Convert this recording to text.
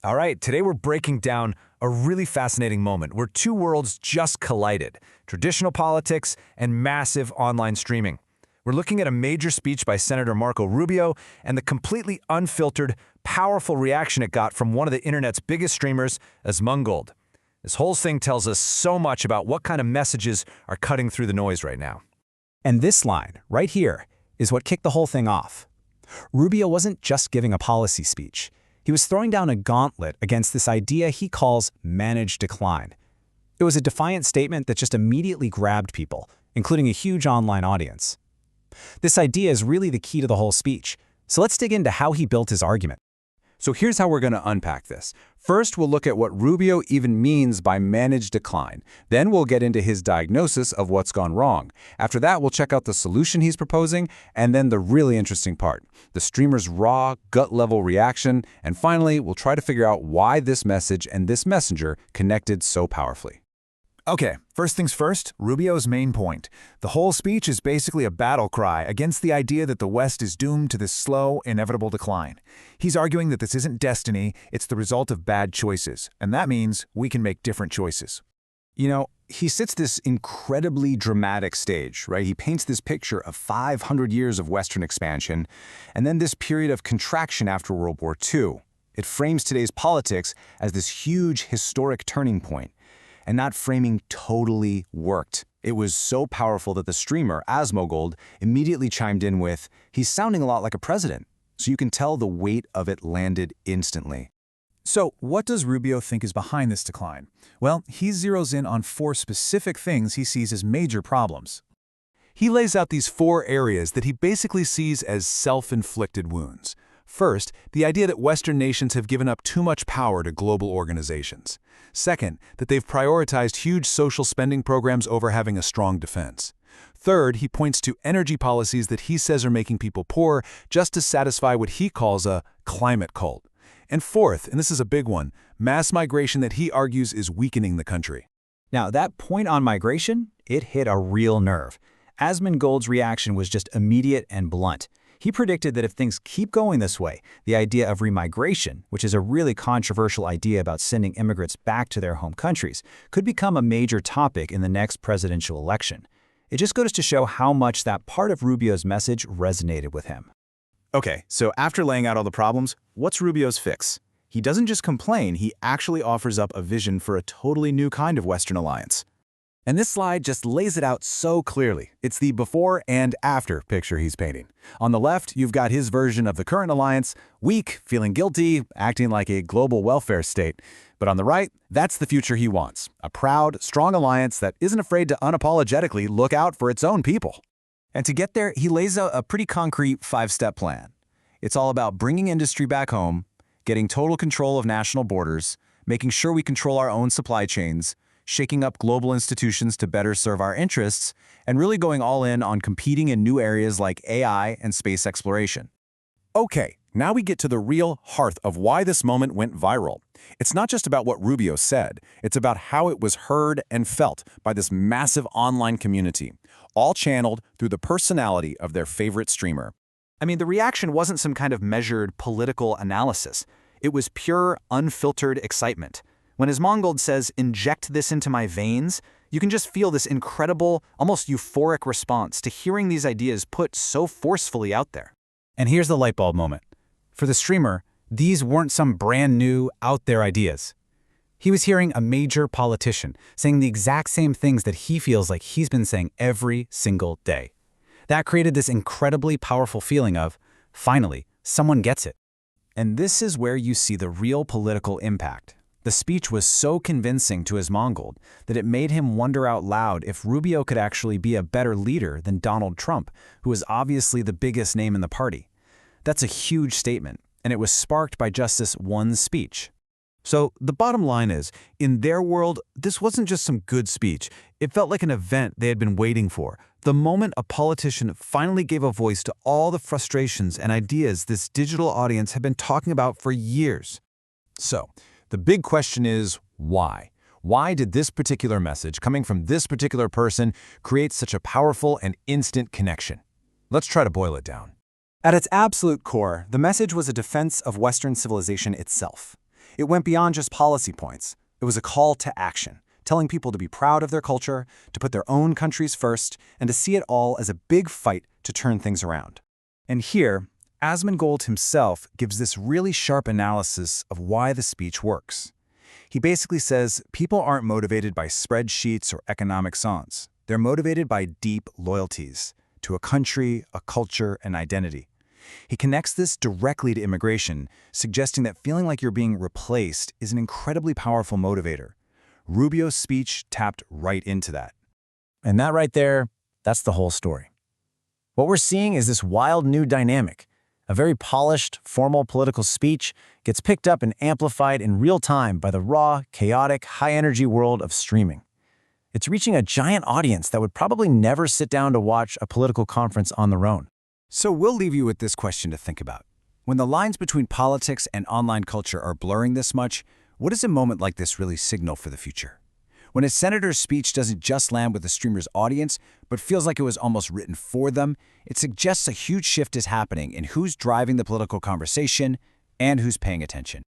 All right, today we're breaking down a really fascinating moment where two worlds just collided: traditional politics and massive online streaming. We're looking at a major speech by Senator Marco Rubio and the completely unfiltered, powerful reaction it got from one of the internet's biggest streamers, Asmongold. This whole thing tells us so much about what kind of messages are cutting through the noise right now. And this line, right here, is what kicked the whole thing off. Rubio wasn't just giving a policy speech. He was throwing down a gauntlet against this idea he calls managed decline. It was a defiant statement that just immediately grabbed people, including a huge online audience. This idea is really the key to the whole speech, so let's dig into how he built his argument. So here's how we're going to unpack this. First, we'll look at what Rubio even means by managed decline. Then we'll get into his diagnosis of what's gone wrong. After that, we'll check out the solution he's proposing, and then the really interesting part, the streamer's raw, gut-level reaction, and finally, we'll try to figure out why this message and this messenger connected so powerfully. Okay, first things first, Rubio's main point. The whole speech is basically a battle cry against the idea that the West is doomed to this slow, inevitable decline. He's arguing that this isn't destiny, it's the result of bad choices, and that means we can make different choices. You know, he sets this incredibly dramatic stage, right? He paints this picture of 500 years of Western expansion, and then this period of contraction after World War II. It frames today's politics as this huge historic turning point. And that framing totally worked. It was so powerful that the streamer, Asmongold, immediately chimed in with, "He's sounding a lot like a president." So you can tell the weight of it landed instantly. So, what does Rubio think is behind this decline? Well, he zeroes in on 4 specific things he sees as major problems. He lays out these 4 areas that he basically sees as self-inflicted wounds. First, the idea that Western nations have given up too much power to global organizations. Second, that they've prioritized huge social spending programs over having a strong defense. Third, he points to energy policies that he says are making people poor just to satisfy what he calls a climate cult. And fourth, and this is a big one, mass migration that he argues is weakening the country. Now, that point on migration, it hit a real nerve. Asmongold's reaction was just immediate and blunt. He predicted that if things keep going this way, the idea of remigration, which is a really controversial idea about sending immigrants back to their home countries, could become a major topic in the next presidential election. It just goes to show how much that part of Rubio's message resonated with him. Okay, so after laying out all the problems, what's Rubio's fix? He doesn't just complain, he actually offers up a vision for a totally new kind of Western alliance. And this slide just lays it out so clearly. It's the before and after picture he's painting. On the left, you've got his version of the current alliance, weak, feeling guilty, acting like a global welfare state. But on the right, that's the future he wants, a proud, strong alliance that isn't afraid to unapologetically look out for its own people. And to get there, he lays out a pretty concrete 5-step plan. It's all about bringing industry back home, getting total control of national borders, making sure we control our own supply chains, shaking up global institutions to better serve our interests, and really going all in on competing in new areas like AI and space exploration. Okay, now we get to the real heart of why this moment went viral. It's not just about what Rubio said, it's about how it was heard and felt by this massive online community, all channeled through the personality of their favorite streamer. I mean, the reaction wasn't some kind of measured political analysis. It was pure, unfiltered excitement. When Asmongold says, "Inject this into my veins," you can just feel this incredible, almost euphoric response to hearing these ideas put so forcefully out there. And here's the light bulb moment. For the streamer, these weren't some brand new, out there ideas. He was hearing a major politician saying the exact same things that he feels like he's been saying every single day. That created this incredibly powerful feeling of, finally, someone gets it. And this is where you see the real political impact. The speech was so convincing to Asmongold that it made him wonder out loud if Rubio could actually be a better leader than Donald Trump, who is obviously the biggest name in the party. That's a huge statement, and it was sparked by just this one speech. So the bottom line is, in their world, this wasn't just some good speech. It felt like an event they had been waiting for. The moment a politician finally gave a voice to all the frustrations and ideas this digital audience had been talking about for years. So, the big question is, why? Why did this particular message, coming from this particular person, create such a powerful and instant connection? Let's try to boil it down. At its absolute core, the message was a defense of Western civilization itself. It went beyond just policy points. It was a call to action, telling people to be proud of their culture, to put their own countries first, and to see it all as a big fight to turn things around. And here, Asmongold himself gives this really sharp analysis of why the speech works. He basically says people aren't motivated by spreadsheets or economic songs. They're motivated by deep loyalties to a country, a culture, and identity. He connects this directly to immigration, suggesting that feeling like you're being replaced is an incredibly powerful motivator. Rubio's speech tapped right into that. And that right there, that's the whole story. What we're seeing is this wild new dynamic. A very polished, formal political speech gets picked up and amplified in real time by the raw, chaotic, high-energy world of streaming. It's reaching a giant audience that would probably never sit down to watch a political conference on their own. So we'll leave you with this question to think about. When the lines between politics and online culture are blurring this much, what does a moment like this really signal for the future? When a senator's speech doesn't just land with the streamer's audience, but feels like it was almost written for them, it suggests a huge shift is happening in who's driving the political conversation and who's paying attention.